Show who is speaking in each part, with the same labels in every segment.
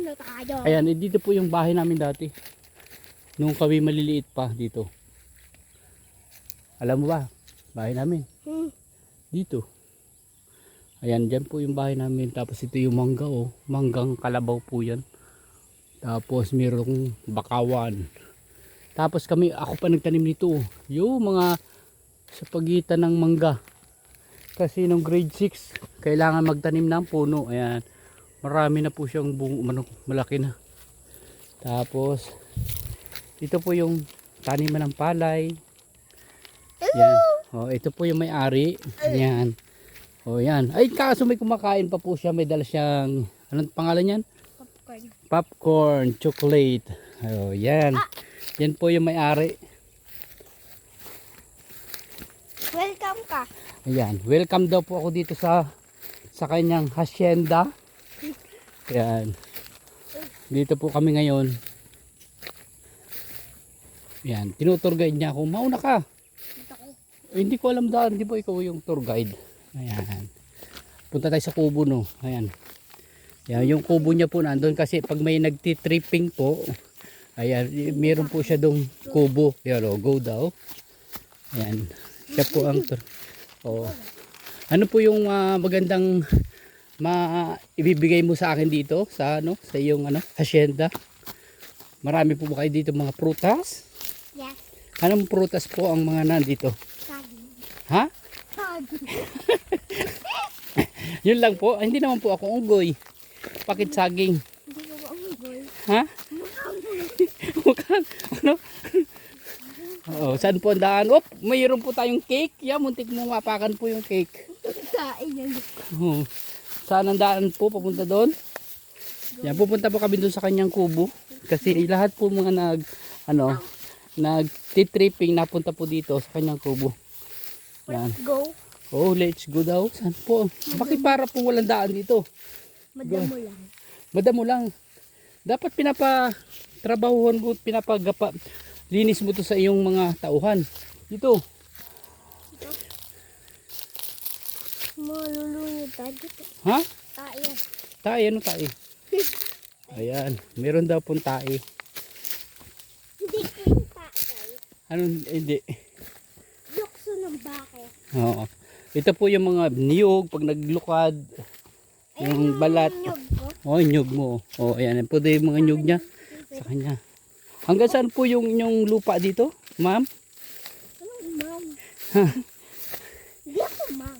Speaker 1: na tayo.
Speaker 2: Ayan, dito po yung bahay namin dati. Nung kami maliliit pa dito. Alam mo ba? Bahay namin. Dito. Ayan, dyan po yung bahay namin. Tapos ito yung mangga, oh. Manggang kalabaw po yan. Tapos mayroong bakawan. Tapos ako pa nagtanim nito. Yung mga sa pagitan ng mangga. Kasi nung grade 6, kailangan magtanim ng puno. Ayan. Marami na po siyang malaki na. Tapos ito po yung taniman ng palay. Yan. Oh, ito po yung may-ari. Yan. Oh, yan. Ay, kaso may kumakain pa po siya. May dala siyang, anong pangalan yan?
Speaker 1: Popcorn.
Speaker 2: Popcorn, chocolate. Oh, yan. Yan po yung may-ari.
Speaker 1: Welcome ka.
Speaker 2: Ayan. Welcome daw po ako dito sa kanyang hacienda. Yan. Dito po kami ngayon. Yan. Tinutour guide niya ako. Mauna ka. Hindi ko alam daan. Di ba ikaw yung tour guide? Ayan. Punta tayo sa kubo, no. Ayan. Yan. Yung kubo niya po nandun kasi pag may nagtitripping po, ayan, meron po siya dong kubo. Yan, o, go daw. Ayan. Siya po ang tour. Oh. Ano po yung magandang ibibigay mo sa akin dito sa sa iyong hacienda? Marami po ba kayo dito mga prutas?
Speaker 1: Yes.
Speaker 2: Anong prutas po ang mga nandito?
Speaker 1: Saging.
Speaker 2: Ha?
Speaker 1: Saging.
Speaker 2: Yun lang po. Hindi naman po ako unggoy. Bakit saging?
Speaker 1: Hindi ko ba unggoy?
Speaker 2: Ha? Mukhang ano? Oo, saan po ang daan? Op, mayroon po tayong cake. Yeah, muntik mo mapakan po yung cake.
Speaker 1: Kain yan.
Speaker 2: Oo. Saan ang daan po papunta doon? Yan, pupunta po kami doon sa kanyang kubo. Kasi lahat po mga nag-tripping napunta po dito sa kanyang kubo. Yan.
Speaker 1: Let's go.
Speaker 2: Oh, let's go daw. Saan po? Bakit para po walang daan dito?
Speaker 1: Madamo lang.
Speaker 2: Madamo lang. Dapat pinapatrabahuhan mo, linis mo to sa iyong mga tauhan. Dito.
Speaker 1: Malulunod tayo dito.
Speaker 2: Ha?
Speaker 1: Tayo.
Speaker 2: Tae, ano tae? Ayan, meron daw pong tae.
Speaker 1: Hindi ko yung tayo.
Speaker 2: Anong, hindi.
Speaker 1: Lukso ng bakit.
Speaker 2: Oo. Ito po yung mga niyog pag naglukad. Yung balat.
Speaker 1: Nyog ko.
Speaker 2: Oh, nyug mo. Oh, ayan. Po yung mga nyug niya sa kanya. Hanggang saan po yung inyong lupa dito, ma'am?
Speaker 1: Anong ma'am? Hindi ako ma'am.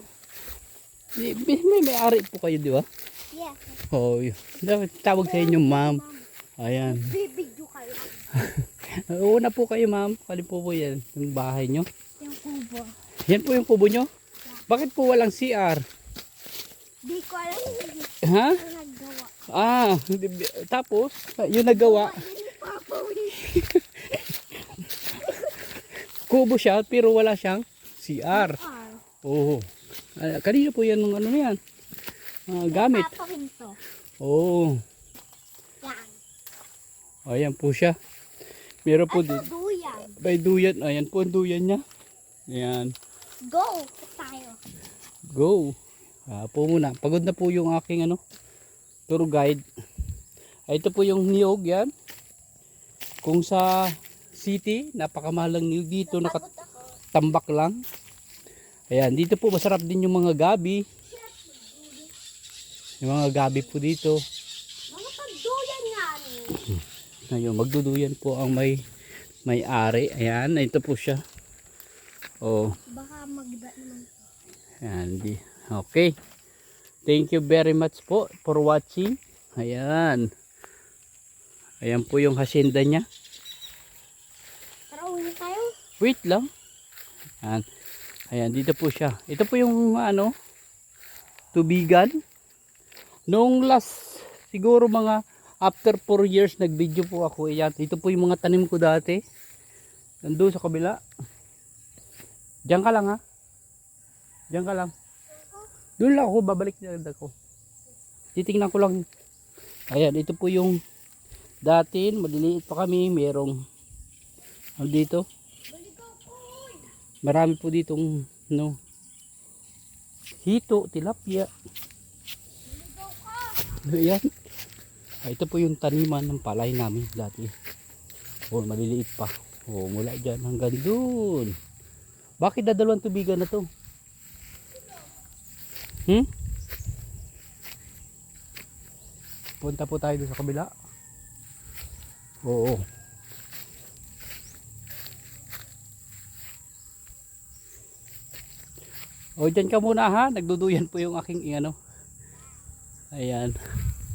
Speaker 2: May-ari po kayo, di ba?
Speaker 1: Yes.
Speaker 2: Oh, dapat tawag sa inyo, ma'am. Ayan.
Speaker 1: Bibidyo ka lang.
Speaker 2: Una po kayo, ma'am. Kali po yan. Yung bahay nyo.
Speaker 1: Yung kubo.
Speaker 2: Yan po yung kubo nyo? Bakit po walang CR?
Speaker 1: Di ko alam
Speaker 2: Ha?
Speaker 1: yung naggawa.
Speaker 2: Tapos, yung nagawa.
Speaker 1: Hindi ni Papa Will.
Speaker 2: Kubo siya, pero wala siyang CR. Oo. Kanina po yan ng ano na yan. Gamit.
Speaker 1: Papahinto.
Speaker 2: Oo.
Speaker 1: Yan.
Speaker 2: Ayan po siya. Meron po
Speaker 1: Ito
Speaker 2: din.
Speaker 1: duyan.
Speaker 2: May duyan. Ayan po ang duyan niya. Ayan.
Speaker 1: Go. Tayo.
Speaker 2: Go. Po muna. Pagod na po yung aking tour guide. Ito po yung niyog yan. Kung sa city, napakamahal ng niyog dito. Nakatambak lang. Ayan. Dito po masarap din yung mga gabi. Yung mga gabi po dito.
Speaker 1: Mga pagduyan nga ni.
Speaker 2: Ngayon, magduduyan po ang may-ari. Ayan, ito po siya. Oh,
Speaker 1: Baka magda naman.
Speaker 2: ayan. Okay. Thank you very much po for watching. Ayan. Ayan po yung hacienda niya.
Speaker 1: Tara, uwi tayo.
Speaker 2: Wait lang. Ayan. Ayan, dito po siya. Ito po yung tubigan. Noong last, siguro mga after 4 years, nag-video po ako. Ayan, ito po yung mga tanim ko dati. Nandun sa kabila. Diyan ka lang ha. Diyan ka lang. Doon lang ako, babalik na ako. Titingnan ko lang. Ayan, ito po yung dati, maliliit pa kami. Merong, dito. Marami po ditong, hito, tilapia. Ayan. Ito po yung taniman ng palay namin dati. Oh, maliliit pa. Oh, mula dyan hanggang dun. Bakit dadalawang tubigan na to? Punta po tayo doon sa kabila. Oo. O, dyan ka muna ha. Nagduduyan po yung aking ano. Ayan.